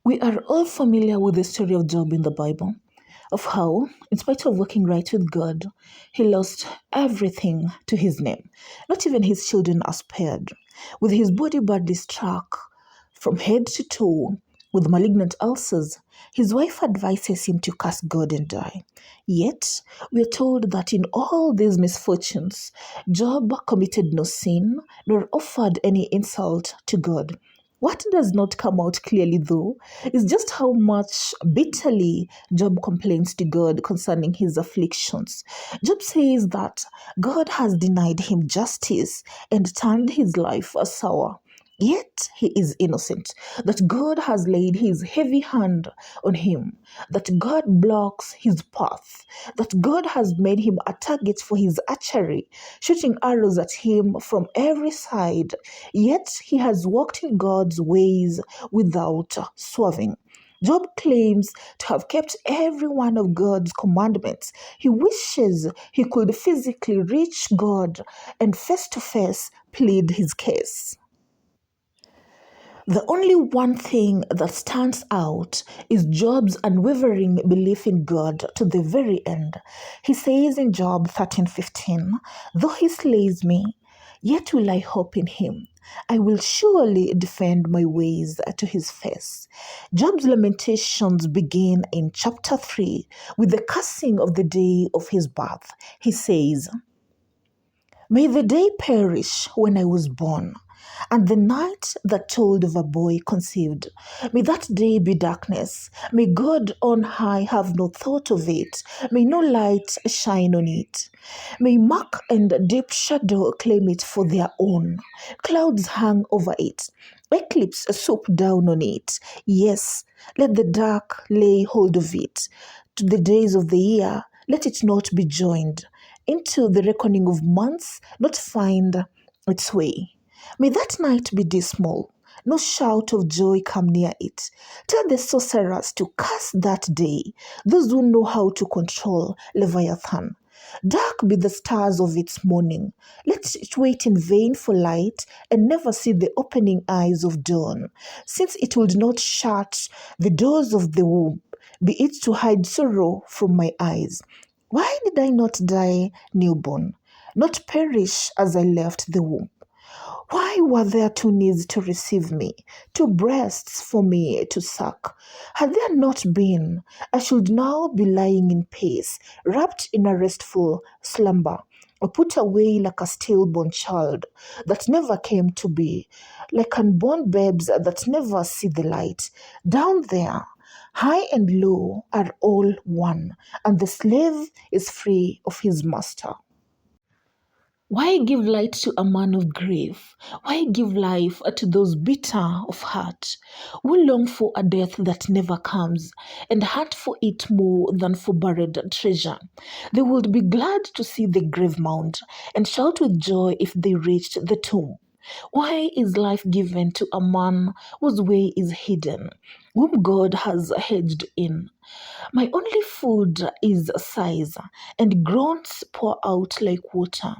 We are all familiar with the story of Job in the Bible, of how, in spite of working right with God, he lost everything to his name. Not even his children are spared. With his body badly struck from head to toe with malignant ulcers, his wife advises him to curse God and die. Yet, we are told that in all these misfortunes, Job committed no sin nor offered any insult to God. What does not come out clearly, though, is just how much bitterly Job complains to God concerning his afflictions. Job says that God has denied him justice and turned his life sour. Yet he is innocent, that God has laid his heavy hand on him, that God blocks his path, that God has made him a target for his archery, shooting arrows at him from every side. Yet he has walked in God's ways without swerving. Job claims to have kept every one of God's commandments. He wishes he could physically reach God and face to face plead his case. The only one thing that stands out is Job's unwavering belief in God to the very end. He says in Job 13:15, "Though he slays me, yet will I hope in him. I will surely defend my ways to his face." Job's lamentations begin in chapter 3 with the cursing of the day of his birth. He says, "May the day perish when I was born, and the night that told of a boy conceived. May that day be darkness. May God on high have no thought of it. May no light shine on it. May murk and deep shadow claim it for their own. Clouds hang over it. Eclipse swoop down on it. Yes, let the dark lay hold of it. To the days of the year, let it not be joined. Into the reckoning of months, not find its way. May that night be dismal, no shout of joy come near it. Tell the sorcerers to curse that day, those who know how to control Leviathan. Dark be the stars of its morning. Let it wait in vain for light and never see the opening eyes of dawn, since it would not shut the doors of the womb. Be it to hide sorrow from my eyes. Why did I not die newborn, not perish as I left the womb? Why were there two knees to receive me, two breasts for me to suck? Had there not been, I should now be lying in peace, wrapped in a restful slumber, or put away like a stillborn child that never came to be, like unborn babes that never see the light. Down there, high and low are all one, and the slave is free of his master." Why give light to a man of grief? Why give life to those bitter of heart, who long for a death that never comes and hunt for it more than for buried treasure? They would be glad to see the grave mound and shout with joy if they reached the tomb. Why is life given to a man whose way is hidden, whom God has hedged in? My only food is sighs, and groans pour out like water.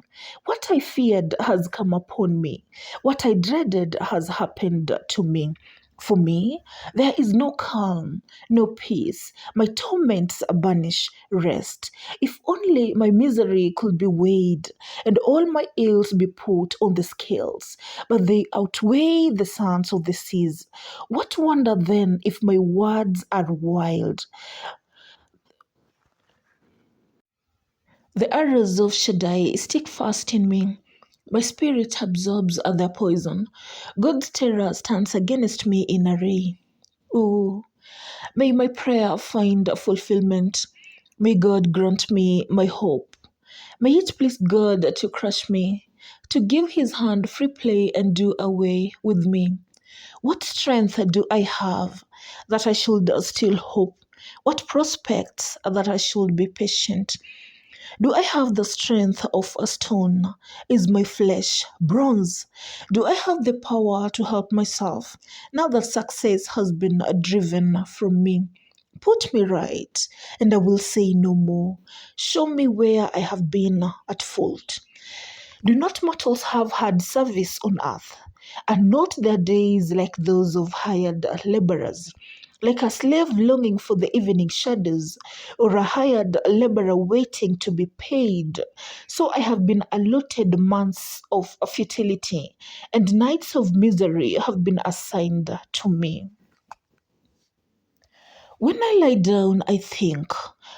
What I feared has come upon me. What I dreaded has happened to me. For me, there is no calm, no peace. My torments banish rest. If only my misery could be weighed and all my ills be put on the scales, but they outweigh the sands of the seas. What wonder then if my words are wild? The arrows of Shaddai stick fast in me. My spirit absorbs their poison. God's terror stands against me in array. Oh, may my prayer find fulfillment. May God grant me my hope. May it please God to crush me, to give his hand free play and do away with me. What strength do I have that I should still hope? What prospects that I should be patient? Do I have the strength of a stone? Is my flesh bronze? Do I have the power to help myself now that success has been driven from me? Put me right, and I will say no more. Show me where I have been at fault. Do not mortals have had service on earth? Are not their days like those of hired laborers? like a slave longing for the evening shadows, or a hired laborer waiting to be paid. So I have been allotted months of futility, and nights of misery have been assigned to me. When I lie down, I think,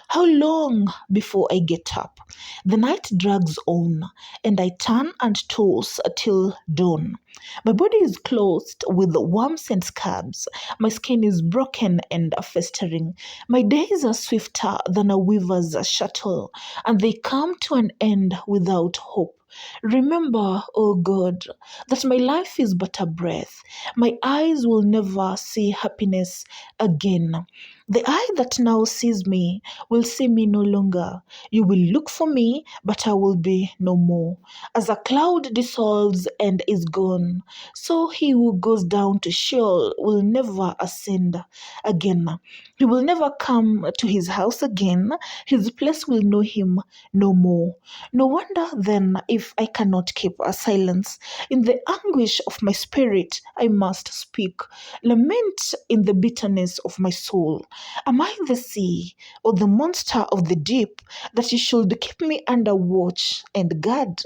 how long before I get up? The night drags on, and I turn and toss till dawn. My body is clothed with worms and scabs. My skin is broken and festering. My days are swifter than a weaver's shuttle, and they come to an end without hope. Remember, O God, that my life is but a breath. My eyes will never see happiness again. The eye that now sees me will see me no longer. You will look for me, but I will be no more. As a cloud dissolves and is gone, so he who goes down to Sheol will never ascend again. He will never come to his house again. His place will know him no more. No wonder then if I cannot keep a silence. In the anguish of my spirit, I must speak. Lament in the bitterness of my soul. Am I the sea or the monster of the deep that you should keep me under watch and guard?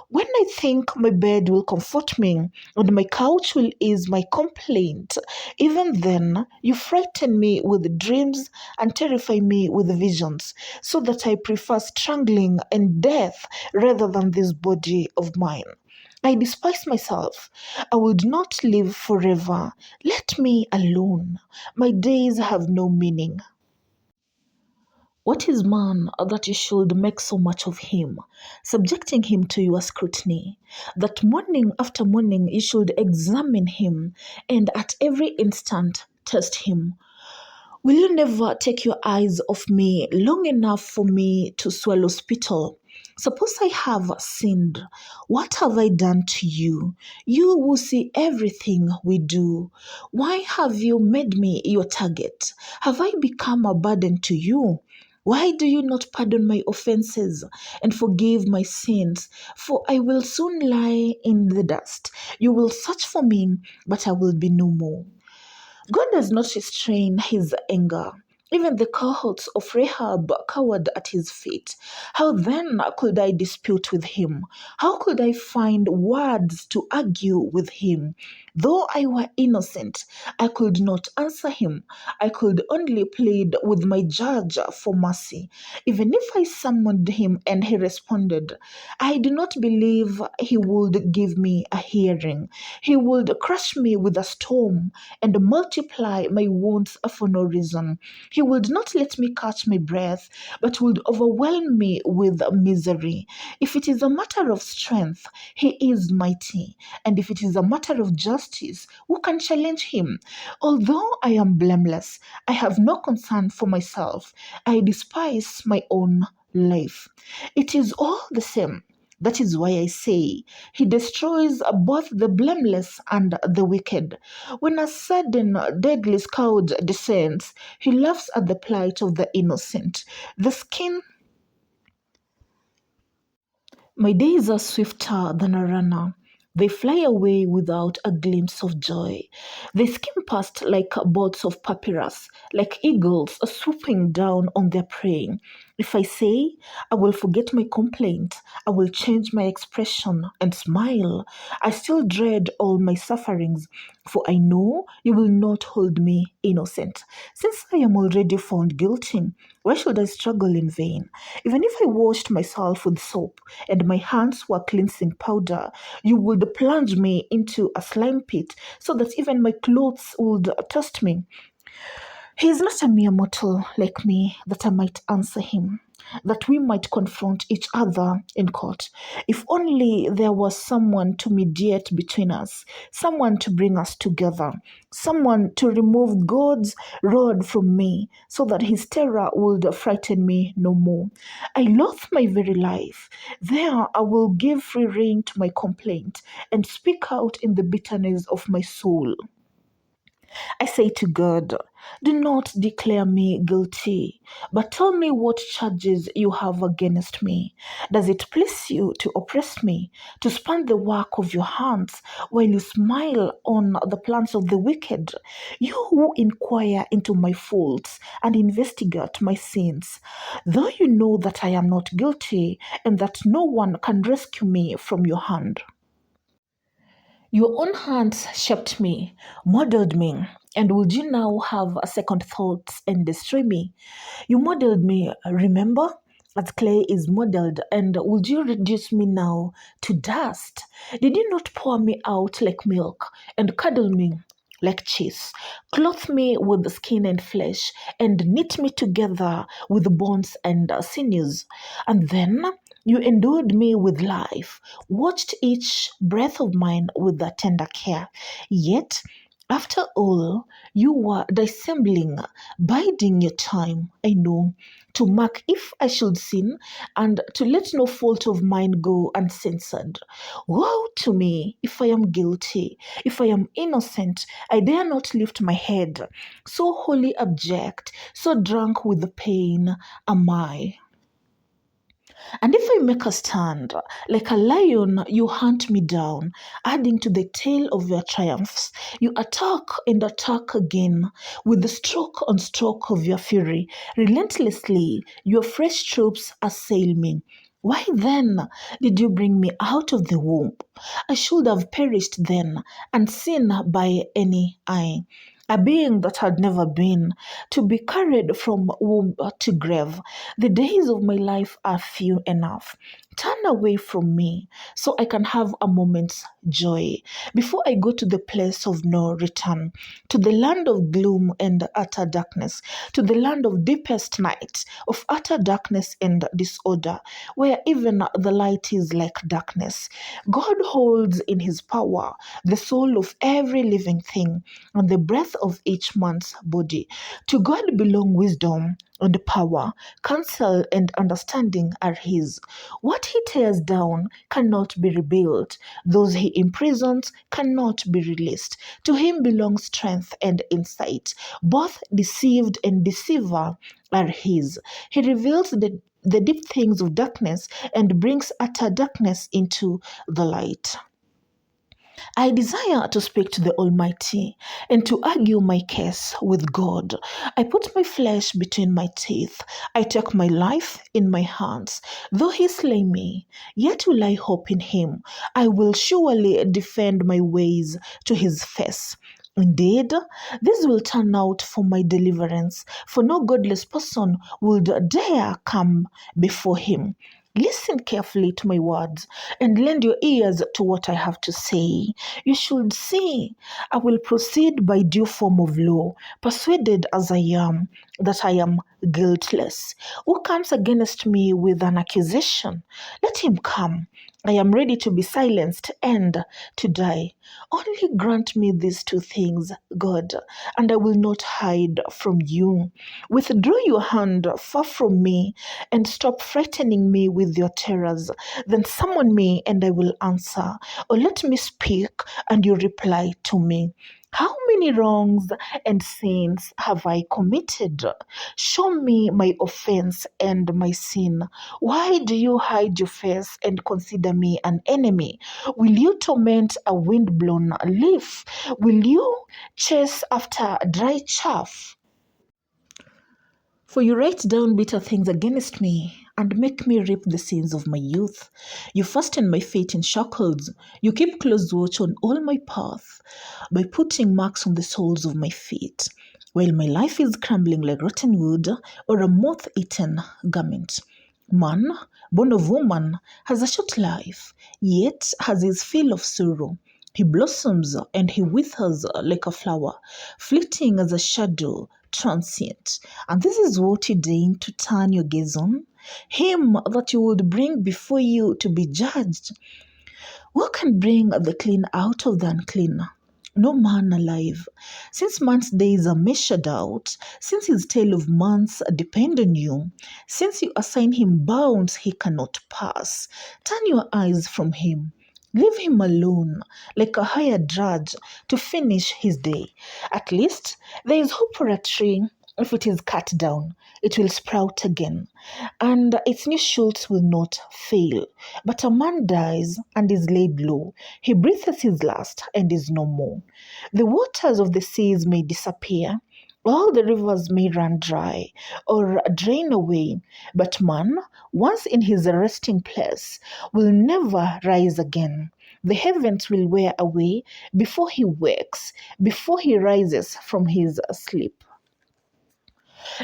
When I think my bed will comfort me and my couch will ease my complaint, even then you frighten me with dreams and terrify me with visions, so that I prefer strangling and death rather than this body of mine. I despise myself. I would not live forever. Let me alone. My days have no meaning. What is man that you should make so much of him, subjecting him to your scrutiny? That morning after morning you should examine him, and at every instant test him. Will you never take your eyes off me long enough for me to swallow spittle? Suppose I have sinned. What have I done to you? You who see everything we do. Why have you made me your target? Have I become a burden to you? Why do you not pardon my offenses and forgive my sins? For I will soon lie in the dust. You will search for me, but I will be no more. God does not restrain his anger. Even the cohorts of Rahab cowered at his feet. How then could I dispute with him? How could I find words to argue with him? Though I were innocent, I could not answer him. I could only plead with my judge for mercy. Even if I summoned him and he responded, I do not believe he would give me a hearing. He would crush me with a storm and multiply my wounds for no reason. He would not let me catch my breath, but would overwhelm me with misery. If it is a matter of strength, he is mighty. And if it is a matter of justice, who can challenge him? Although I am blameless, I have no concern for myself. I despise my own life. It is all the same. That is why I say, he destroys both the blameless and the wicked. When a sudden deadly scourge descends, he laughs at the plight of the innocent. The skin My days are swifter than a runner. They fly away without a glimpse of joy. They skim past like birds of papyrus, like eagles swooping down on their prey. If I say, I will forget my complaint, I will change my expression and smile, I still dread all my sufferings, for I know you will not hold me innocent. Since I am already found guilty, why should I struggle in vain? Even if I washed myself with soap and my hands were cleansing powder, you would plunge me into a slime pit so that even my clothes would test me. He is not a mere mortal like me that I might answer him, that we might confront each other in court. If only there was someone to mediate between us, someone to bring us together, someone to remove God's rod from me, so that his terror would frighten me no more. I loathe my very life. There I will give free rein to my complaint and speak out in the bitterness of my soul. I say to God, Do not declare me guilty, but tell me what charges you have against me. Does it please you to oppress me, to span the work of your hands, while you smile on the plans of the wicked? You who inquire into my faults and investigate my sins, though you know that I am not guilty and that no one can rescue me from your hand. Your own hands shaped me, modeled me, and would you now have a second thoughts and destroy me? You modeled me, remember? As clay is modeled, and would you reduce me now to dust? Did you not pour me out like milk and cuddle me like cheese, clothe me with skin and flesh, and knit me together with bones and sinews? And then you endued me with life, watched each breath of mine with a tender care. Yet, after all, you were dissembling, biding your time, I know, to mark if I should sin, and to let no fault of mine go uncensored. Woe to me if I am guilty, if I am innocent, I dare not lift my head. So wholly abject, so drunk with the pain am I. And if I make a stand, like a lion, you hunt me down, adding to the tale of your triumphs. You attack and attack again, with the stroke on stroke of your fury. Relentlessly, your fresh troops assail me. Why then did you bring me out of the womb? I should have perished then, unseen by any eye, a being that had never been, to be carried from womb to grave. The days of my life are few enough. Turn away from me so I can have a moment's joy before I go to the place of no return, to the land of gloom and utter darkness, to the land of deepest night, of utter darkness and disorder, where even the light is like darkness. God holds in his power the soul of every living thing and the breath of each man's body. To God belong wisdom and power, counsel and understanding are his. What he tears down cannot be rebuilt. Those he imprisons cannot be released. To him belongs strength and insight. Both deceived and deceiver are his. He reveals the deep things of darkness and brings utter darkness into the light. I desire to speak to the Almighty and to argue my case with God. I put my flesh between my teeth. I take my life in my hands. Though he slay me, yet will I hope in him. I will surely defend my ways to his face. Indeed, this will turn out for my deliverance, for no godless person would dare come before him. Listen carefully to my words and lend your ears to what I have to say. You should see, I will proceed by due form of law, persuaded as I am that I am guiltless. Who comes against me with an accusation? Let him come. I am ready to be silenced and to die. Only grant me these two things, God, and I will not hide from you. Withdraw your hand far from me and stop frightening me with your terrors. Then summon me and I will answer, or let me speak and you reply to me. How many wrongs and sins have I committed? Show me my offense and my sin. Why do you hide your face and consider me an enemy? Will you torment a wind-blown leaf? Will you chase after dry chaff? For you write down bitter things against me, and make me reap the sins of my youth. You fasten my feet in shackles. You keep close watch on all my path, by putting marks on the soles of my feet, while my life is crumbling like rotten wood or a moth-eaten garment. Man, born of woman, has a short life, yet has his fill of sorrow. He blossoms and he withers like a flower, fleeting as a shadow, transient. And this is what you deign to turn your gaze on, him that you would bring before you to be judged. Who can bring the clean out of the unclean? No man alive. Since man's days are measured out, since his tale of months depend on you, since you assign him bounds he cannot pass, turn your eyes from him. Leave him alone, like a hired drudge, to finish his day. At least there is hope for a tree. If it is cut down, it will sprout again, and its new shoots will not fail. But a man dies and is laid low. He breathes his last and is no more. The waters of the seas may disappear, all the rivers may run dry or drain away, but man, once in his resting place, will never rise again. The heavens will wear away before he wakes, before he rises from his sleep.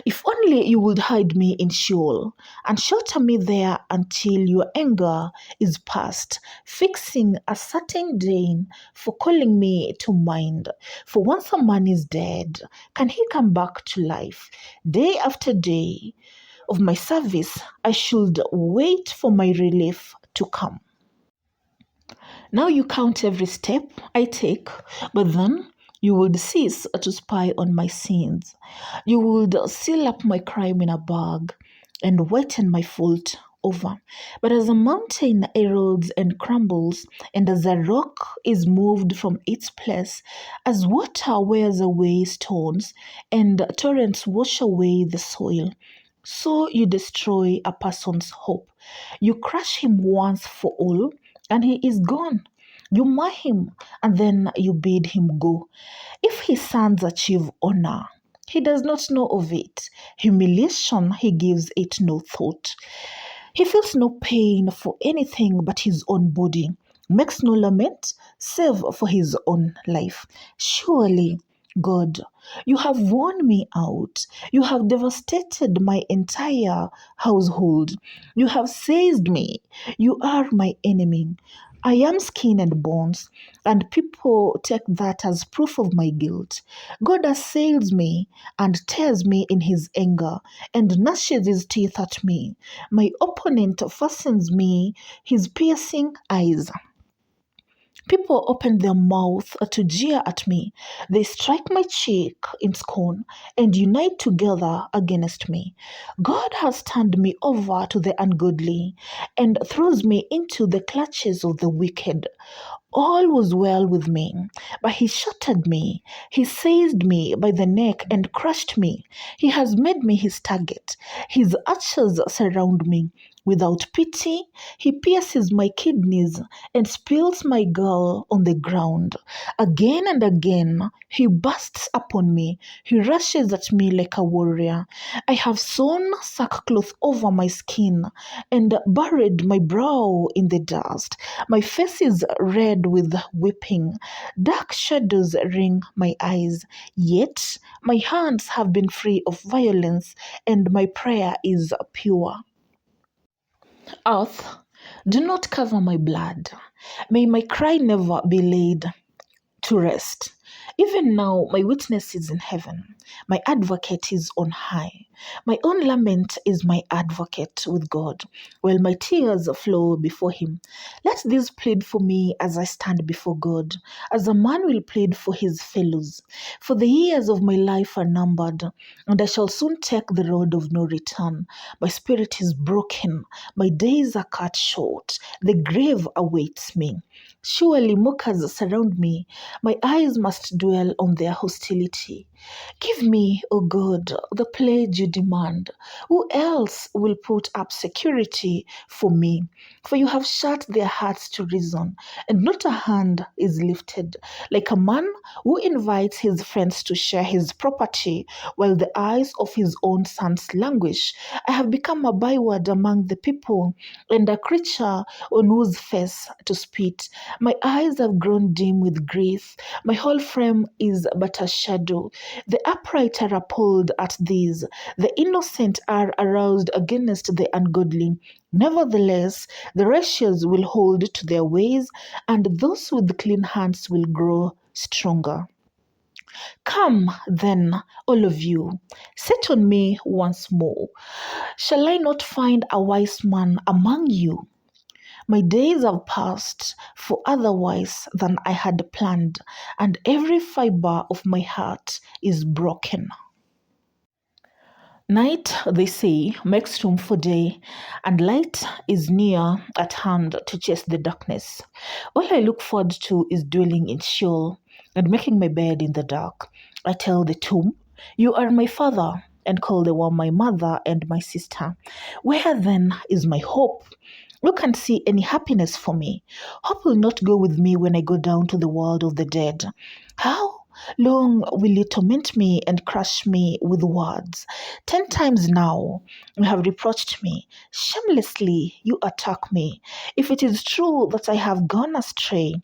If only you would hide me in Sheol and shelter me there until your anger is past, fixing a certain day for calling me to mind. For once a man is dead, can he come back to life? Day after day of my service, I should wait for my relief to come. Now you count every step I take, but then you would cease to spy on my sins. You would seal up my crime in a bag and whiten my fault over. But as a mountain erodes and crumbles, and as a rock is moved from its place, as water wears away stones and torrents wash away the soil, so you destroy a person's hope. You crush him once for all, and he is gone. You mar him, and then you bid him go. If his sons achieve honor, he does not know of it. Humiliation, he gives it no thought. He feels no pain for anything but his own body, makes no lament save for his own life. Surely, God, you have worn me out. You have devastated my entire household. You have seized me. You are my enemy. I am skin and bones, and people take that as proof of my guilt. God assails me and tears me in his anger and gnashes his teeth at me. My opponent fastens me his piercing eyes. People open their mouth to jeer at me. They strike my cheek in scorn and unite together against me. God has turned me over to the ungodly and throws me into the clutches of the wicked. All was well with me, but he shattered me. He seized me by the neck and crushed me. He has made me his target. His archers surround me. Without pity, he pierces my kidneys and spills my gall on the ground. Again and again, he bursts upon me. He rushes at me like a warrior. I have sewn sackcloth over my skin and buried my brow in the dust. My face is red with weeping. Dark shadows ring my eyes. Yet my hands have been free of violence, and my prayer is pure. Earth, do not cover my blood. May my cry never be laid to rest. Even now, my witness is in heaven. My advocate is on high. My own lament is my advocate with God, while my tears flow before him. Let these plead for me as I stand before God, as a man will plead for his fellows. For the years of my life are numbered, and I shall soon take the road of no return. My spirit is broken, my days are cut short, the grave awaits me. Surely mockers surround me. My eyes must dwell on their hostility. Give me, O God, the pledge you demand. Who else will put up security for me? For you have shut their hearts to reason, and not a hand is lifted. Like a man who invites his friends to share his property, while the eyes of his own sons languish, I have become a byword among the people, and a creature on whose face to spit. My eyes have grown dim with grief. My whole frame is but a shadow. The upright are appalled at these. The innocent are aroused against the ungodly. Nevertheless, the righteous will hold to their ways, and those with clean hands will grow stronger. Come, then, all of you, set on me once more. Shall I not find a wise man among you? My days have passed for otherwise than I had planned, and every fiber of my heart is broken. Night, they say, makes room for day, and light is near at hand to chase the darkness. All I look forward to is dwelling in Sheol and making my bed in the dark. I tell the tomb, "You are my father," and call the one my mother and my sister. Where then is my hope? You can't see any happiness for me. Hope will not go with me when I go down to the world of the dead. How long will you torment me and crush me with words? 10 times now you have reproached me. Shamelessly you attack me. If it is true that I have gone astray,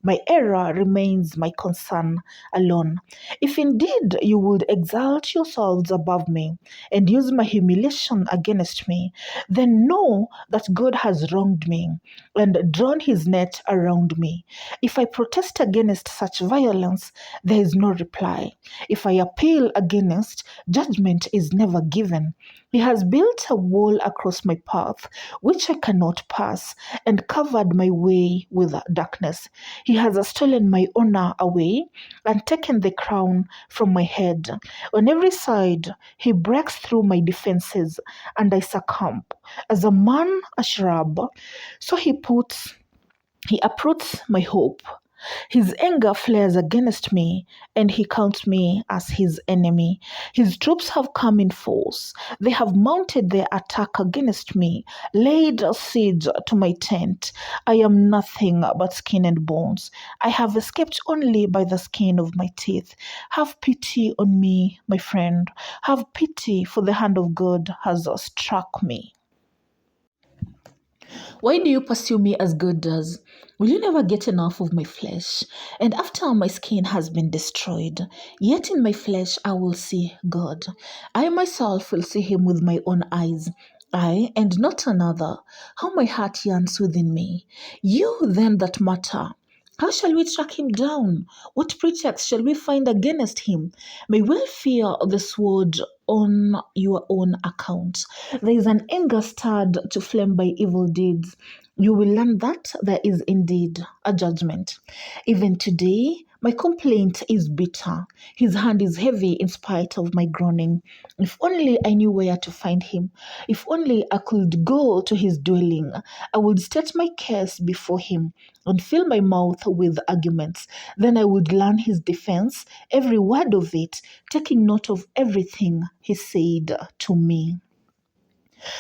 my error remains my concern alone. If indeed you would exalt yourselves above me and use my humiliation against me, then know that God has wronged me and drawn his net around me. If I protest against such violence, there is no reply. If I appeal against, judgment is never given. He has built a wall across my path, which I cannot pass, and covered my way with darkness. He has stolen my honor away and taken the crown from my head. On every side, he breaks through my defenses, and I succumb. As a man a shrub, so he uproots my hope. His anger flares against me, and he counts me as his enemy. His troops have come in force. They have mounted their attack against me, laid siege to my tent. I am nothing but skin and bones. I have escaped only by the skin of my teeth. Have pity on me, my friend. Have pity, for the hand of God has struck me. Why do you pursue me as God does? Will you never get enough of my flesh? And after my skin has been destroyed, yet in my flesh I will see God. I myself will see him with my own eyes. I and not another. How my heart yearns within me. You then that matter. How shall we track him down? What pretext shall we find against him? May well fear the sword on your own account. There is an anger stirred to flame by evil deeds. You will learn that there is indeed a judgment. Even today, my complaint is bitter. His hand is heavy in spite of my groaning. If only I knew where to find him. If only I could go to his dwelling, I would state my case before him and fill my mouth with arguments. Then I would learn his defense, every word of it, taking note of everything he said to me.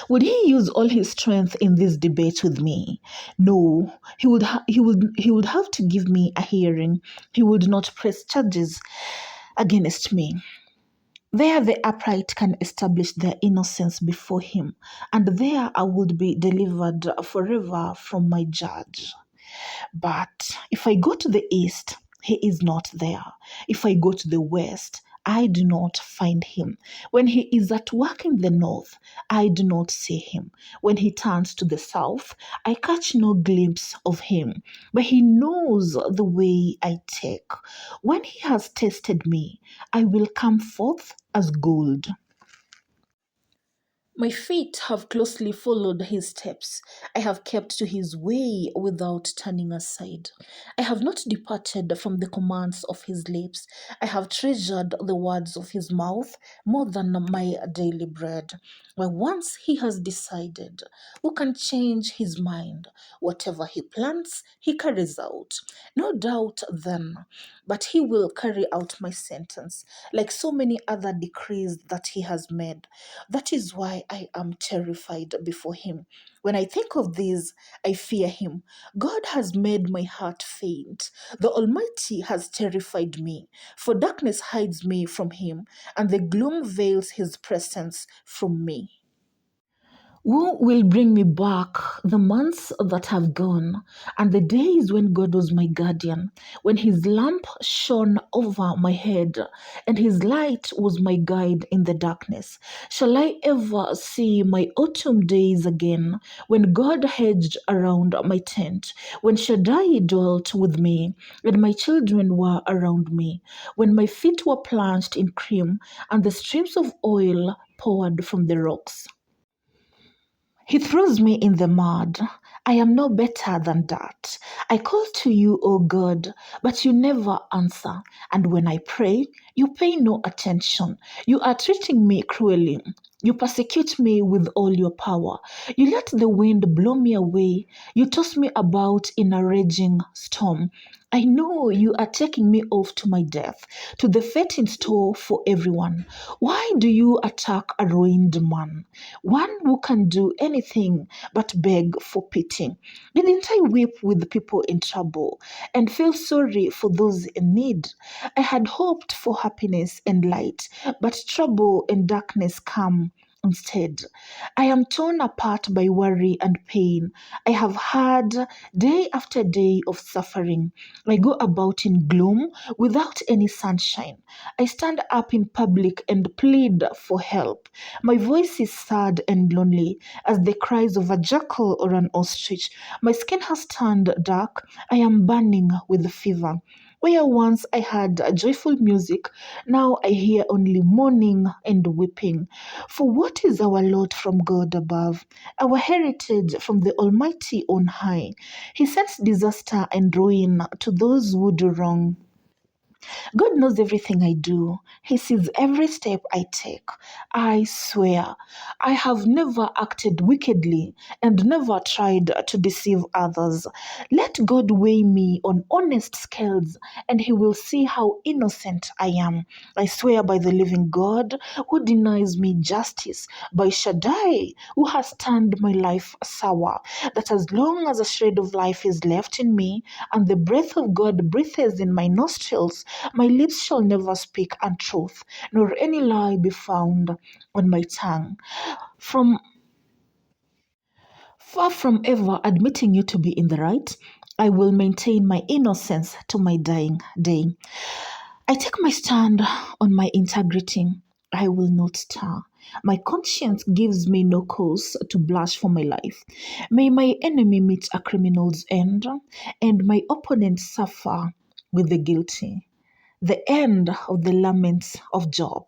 Would he use all his strength in this debate with me? No, he would have to give me a hearing. He would not press charges against me. There the upright can establish their innocence before him, and there I would be delivered forever from my judge. But if I go to the east, he is not there. If I go to the west, I do not find him. When he is at work in the north, I do not see him. When he turns to the south, I catch no glimpse of him. But he knows the way I take. When he has tested me, I will come forth as gold. My feet have closely followed his steps. I have kept to his way without turning aside. I have not departed from the commands of his lips. I have treasured the words of his mouth more than my daily bread. But once he has decided, who can change his mind? Whatever he plans, he carries out. No doubt then, but he will carry out my sentence, like so many other decrees that he has made. That is why I am terrified before him. When I think of this, I fear him. God has made my heart faint. The Almighty has terrified me, for darkness hides me from him, and the gloom veils his presence from me. Who will bring me back the months that have gone and the days when God was my guardian, when his lamp shone over my head and his light was my guide in the darkness? Shall I ever see my autumn days again, when God hedged around my tent, when Shaddai dwelt with me and my children were around me, when my feet were plunged in cream and the streams of oil poured from the rocks? He throws me in the mud. I am no better than that. I call to you, O God, but you never answer. And when I pray, you pay no attention. You are treating me cruelly. You persecute me with all your power. You let the wind blow me away. You toss me about in a raging storm. I know you are taking me off to my death, to the fate in store for everyone. Why do you attack a ruined man? One who can do anything but beg for pity. Didn't I weep with people in trouble and feel sorry for those in need? I had hoped for happiness and light, but trouble and darkness come instead. I am torn apart by worry and pain. I have had day after day of suffering. I go about in gloom without any sunshine. I stand up in public and plead for help. My voice is sad and lonely as the cries of a jackal or an ostrich. My skin has turned dark. I am burning with fever. Where once I had joyful music, now I hear only mourning and weeping. For what is our lot from God above, our heritage from the Almighty on high? He sends disaster and ruin to those who do wrong. God knows everything I do. He sees every step I take. I swear, I have never acted wickedly and never tried to deceive others. Let God weigh me on honest scales, and He will see how innocent I am. I swear by the living God who denies me justice, by Shaddai who has turned my life sour, that as long as a shred of life is left in me and the breath of God breathes in my nostrils, my lips shall never speak untruth, nor any lie be found on my tongue. From far from ever admitting you to be in the right, I will maintain my innocence to my dying day. I take my stand on my integrity. I will not stir. My conscience gives me no cause to blush for my life. May my enemy meet a criminal's end, and my opponent suffer with the guilty. The end of the laments of Job.